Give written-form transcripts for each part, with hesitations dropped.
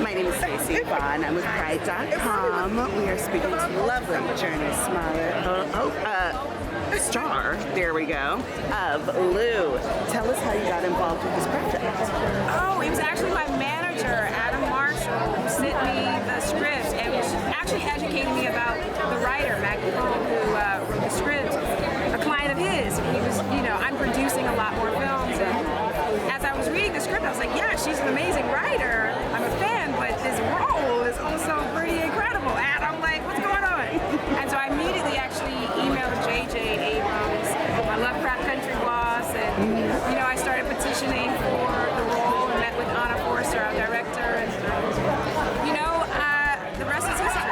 My name is Stacey Yvonne. I'm with Pride.com. We are speaking to lovely Journey Smollett, star, there we go, of Lou. Tell us how you got involved with this project. Oh, it was actually my manager, Adam Marshall, who sent me the script and was actually educating me about the writer, Maggie Cole, who wrote the script, a client of his. He was, I'm producing a lot more films, and as I was reading the script, I was like, yeah, she's an amazing writer. I'm a fan, but this role is also pretty incredible. And I'm like, what's going on? And so I immediately actually emailed J.J. Abrams, my Lovecraft Country boss, and I started petitioning for the role and met with Anna Forster, our director, and the rest is history.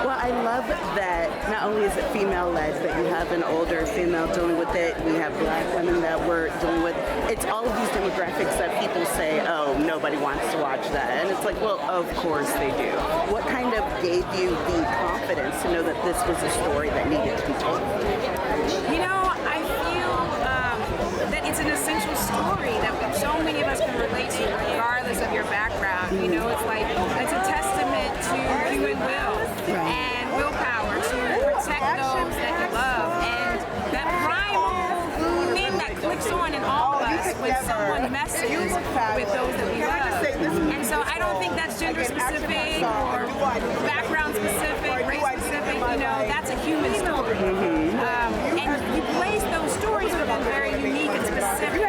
Well, I love that not only is it female-led, but you have an older female dealing with it. We have black women that we're dealing with. It's all of these demographics that people say, oh, nobody wants to watch that. And it's like, well, of course they do. What kind of gave you the confidence to know that this was a story that needed to be told? I feel that it's an essential story that so many of us can relate to, regardless of your background. It's like, it's a testament to human will and willpower to protect those that you love, and that primal thing that clicks on in all of us when someone messes with those that we love. And so I don't think that's gender specific or background specific, race specific, that's a human story. And you place those stories within very unique and specific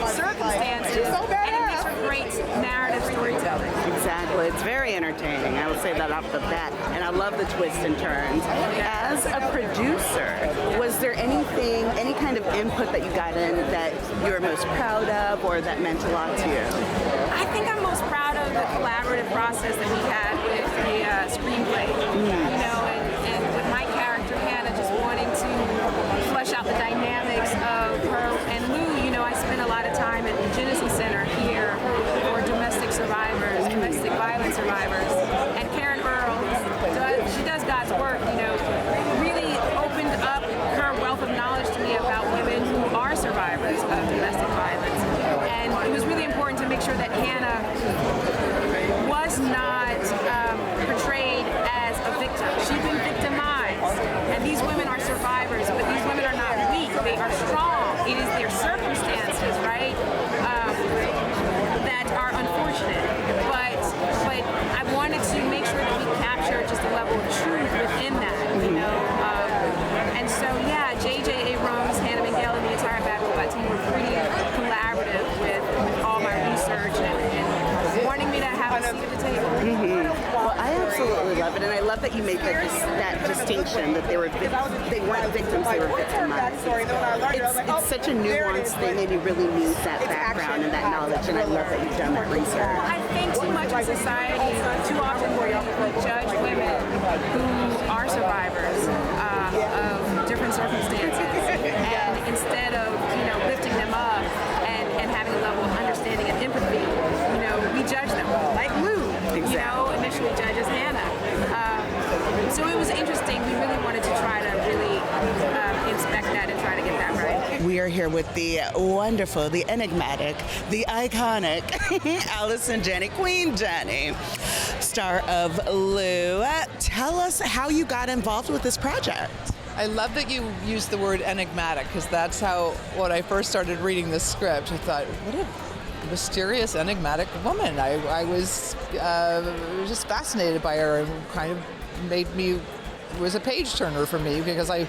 circumstances, and it makes for great narrative storytelling. Exactly. It's very entertaining. I would say that off the bat. And I love the twists and turns. As a producer, was there anything, any kind of input that you got in that you were most proud of or that meant a lot to you? I think I'm most proud of the collaborative process that we had with the screenplay. And with my character, Hannah, just wanting to flesh out the dynamics of her and Lou. I spent a lot of time at the Genesis Center here for domestic survivors, domestic violence survivors. And Karen Earl, she does God's work, really opened up her wealth of knowledge to me about women who are survivors of domestic violence. And it was really important to make sure that Hannah was not portrayed as a victim. She's been victimized. And these women are survivors, but these women are not weak. They are strong. It is their circumstances, right, that are unfortunate. But I wanted to make sure that we capture just a level of truth within that, and so, J.J. Abrams, Hannah Miguel, and the entire Bad Robot team were pretty collaborative with all my research and wanting me to have a seat at the table. Well, I absolutely love it, and I love that you made that distinction that they weren't victims, they were victimized. It's such a nuanced thing, and you really need that background and that knowledge, and I love that you've done that research. I think too much in society, too often we judge women who are survivors of different circumstances, and instead of lifting them up and having a level of understanding and empathy, we judge them like Lou, initially judges Hannah. So it was interesting. We really wanted to try to really inspect that and try to get that right. We are here with the wonderful, the enigmatic, the iconic Allison Janney, Queen Janney, star of Lou. Tell us how you got involved with this project. I love that you used the word enigmatic, because that's how, when I first started reading this script, I thought, what a mysterious, enigmatic woman. I was just fascinated by her, and kind of was a page turner for me, because I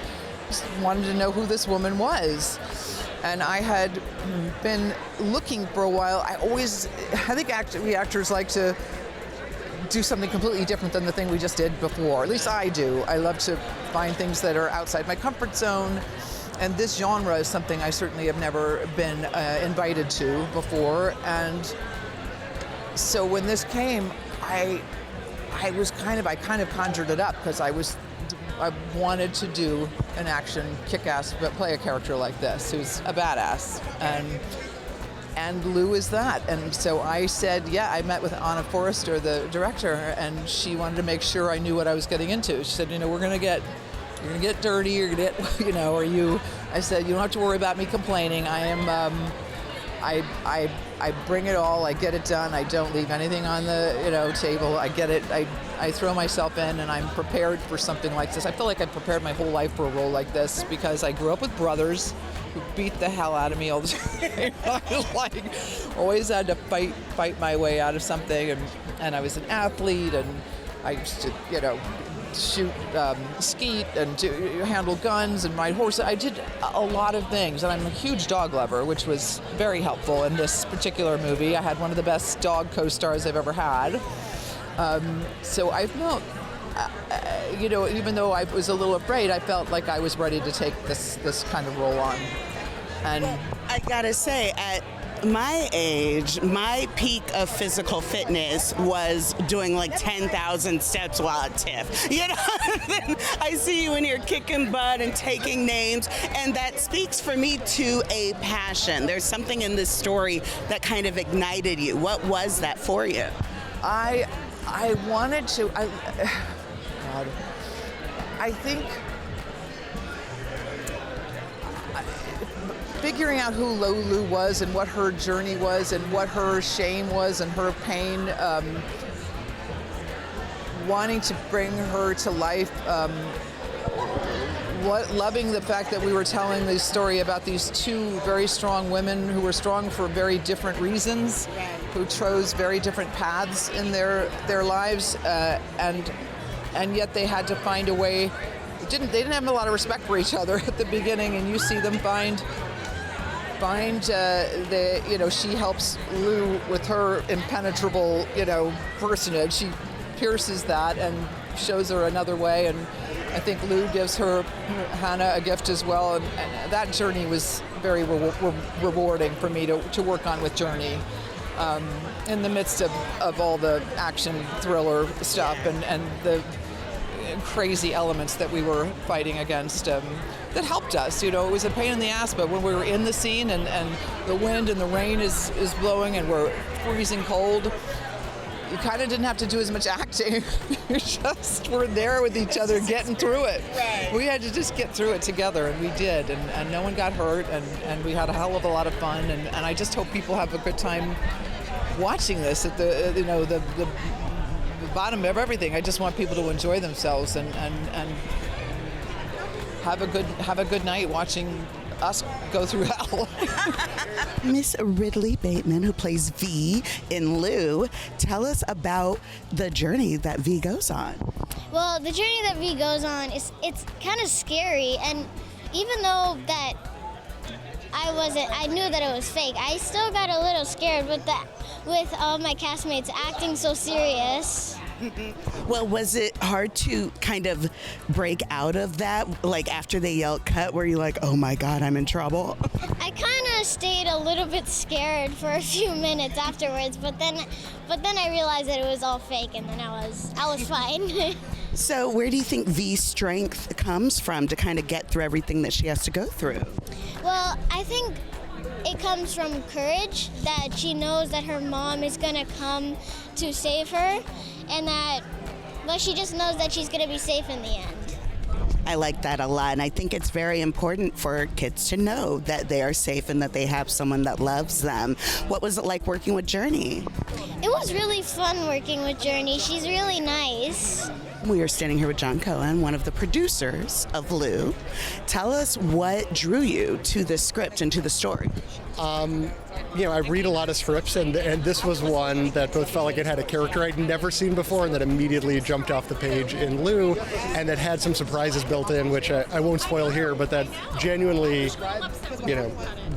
just wanted to know who this woman was. And I had been looking for a while. I think we actors like to do something completely different than the thing we just did before. At least I do. I love to find things that are outside my comfort zone. And this genre is something I certainly have never been invited to before. And so when this came, I kind of conjured it up, because I wanted to do an action kick-ass, but play a character like this who's a badass. And Lou is that. And so I said, I met with Anna Forster, the director, and she wanted to make sure I knew what I was getting into. She said, we're going to get dirty, you're going to get, I said, you don't have to worry about me complaining. I I bring it all. I get it done. I don't leave anything on the table. I get it. I throw myself in, and I'm prepared for something like this. I feel like I prepared my whole life for a role like this because I grew up with brothers who beat the hell out of me all the time. I always had to fight my way out of something, and I was an athlete, and I used to shoot skeet and handle guns and ride horses. I did a lot of things, and I'm a huge dog lover, which was very helpful in this particular movie. I had one of the best dog co-stars I've ever had. So I felt, even though I was a little afraid, I felt like I was ready to take this kind of role on. And I gotta say, at my age, my peak of physical fitness was doing like 10,000 steps while at TIFF. Then I see you in here kicking butt and taking names, and that speaks for me to a passion. There's something in this story that kind of ignited you. What was that for you? I wanted to. I think figuring out who Lulu was and what her journey was and what her shame was and her pain, wanting to bring her to life, loving the fact that we were telling this story about these two very strong women who were strong for very different reasons, who chose very different paths in their lives, and yet they had to find a way. They didn't have a lot of respect for each other at the beginning, and you see them find she helps Lou with her impenetrable, personage. She pierces that and shows her another way, and I think Lou gives Hannah a gift as well, and that journey was very rewarding for me to work on with Journey, in the midst of all the action thriller stuff and the crazy elements that we were fighting against. That helped us. It was a pain in the ass, but when we were in the scene and the wind and the rain is blowing and we're freezing cold, you kind of didn't have to do as much acting. You just were there with each other getting through it. Right. We had to just get through it together, and we did, and no one got hurt, and we had a hell of a lot of fun, and I just hope people have a good time watching this at the bottom of everything. I just want people to enjoy themselves and have a good night watching us go through hell. Miss Ridley Bateman, who plays V in Lou, tell us about the journey that V goes on. Well, the journey that V goes on it's kind of scary, and even though that I knew that it was fake, I still got a little scared with all my castmates acting so serious. Well, was it hard to kind of break out of that? Like after they yelled cut, were you like, oh my God, I'm in trouble? I kind of stayed a little bit scared for a few minutes afterwards, but then I realized that it was all fake, and then I was fine. So where do you think V's strength comes from to kind of get through everything that she has to go through? Well, I think it comes from courage, that she knows that her mom is going to come to save her, and she just knows that she's going to be safe in the end. I like that a lot, and I think it's very important for kids to know that they are safe and that they have someone that loves them. What was it like working with Journey? It was really fun working with Journey. She's really nice. We are standing here with John Cohen, one of the producers of Lou. Tell us what drew you to the script and to the story. I read a lot of scripts, and this was one that both felt like it had a character I'd never seen before and that immediately jumped off the page in Lou, and that had some surprises built in, which I won't spoil here, but that genuinely,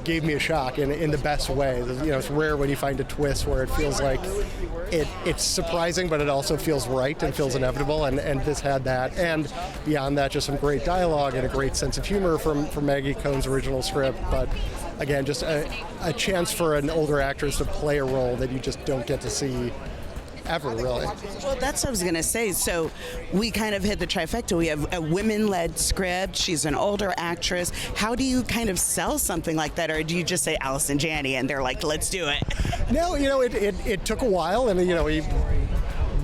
gave me a shock in the best way. It's rare when you find a twist where it feels like it's surprising, but it also feels right and feels inevitable, and this had that. And beyond that, just some great dialogue and a great sense of humor from Maggie Cohn's original script. But again, just a chance for an older actress to play a role that you just don't get to see ever, really. Well, that's what I was going to say. So we kind of hit the trifecta. We have a women-led script. She's an older actress. How do you kind of sell something like that? Or do you just say Allison Janney and they're like, let's do it? No, it took a while, and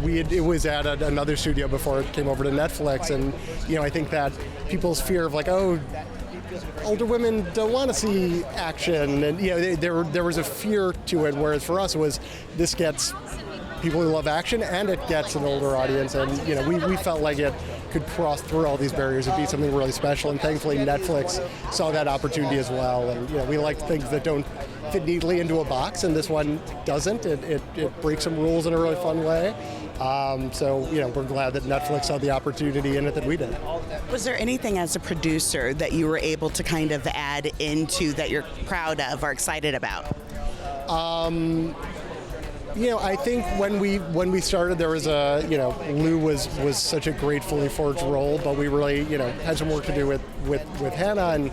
it was at another studio before it came over to Netflix, and I think that people's fear of like, oh, older women don't want to see action, and there was a fear to it. Whereas for us, it was this gets people who love action, and it gets an older audience, and we felt like it could cross through all these barriers and be something really special. And thankfully, Netflix saw that opportunity as well. And we like things that don't fit neatly into a box, and this one doesn't. It breaks some rules in a really fun way. So we're glad that Netflix saw the opportunity in it that we did. Was there anything as a producer that you were able to kind of add into that you're proud of or excited about? I think when we started, there was Lou was such a great fully forged role, but we really had some work to do with Hannah, and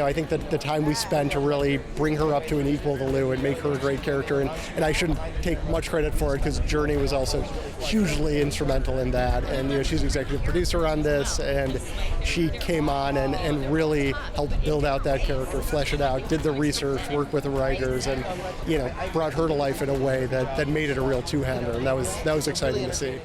I think that the time we spent to really bring her up to an equal to Lou and make her a great character, and I shouldn't take much credit for it because Journey was also hugely instrumental in that, and she's executive producer on this, and she came on and really helped build out that character, flesh it out, did the research, worked with the writers, and brought her to life in a way that made it a real two-hander, and that was exciting to see.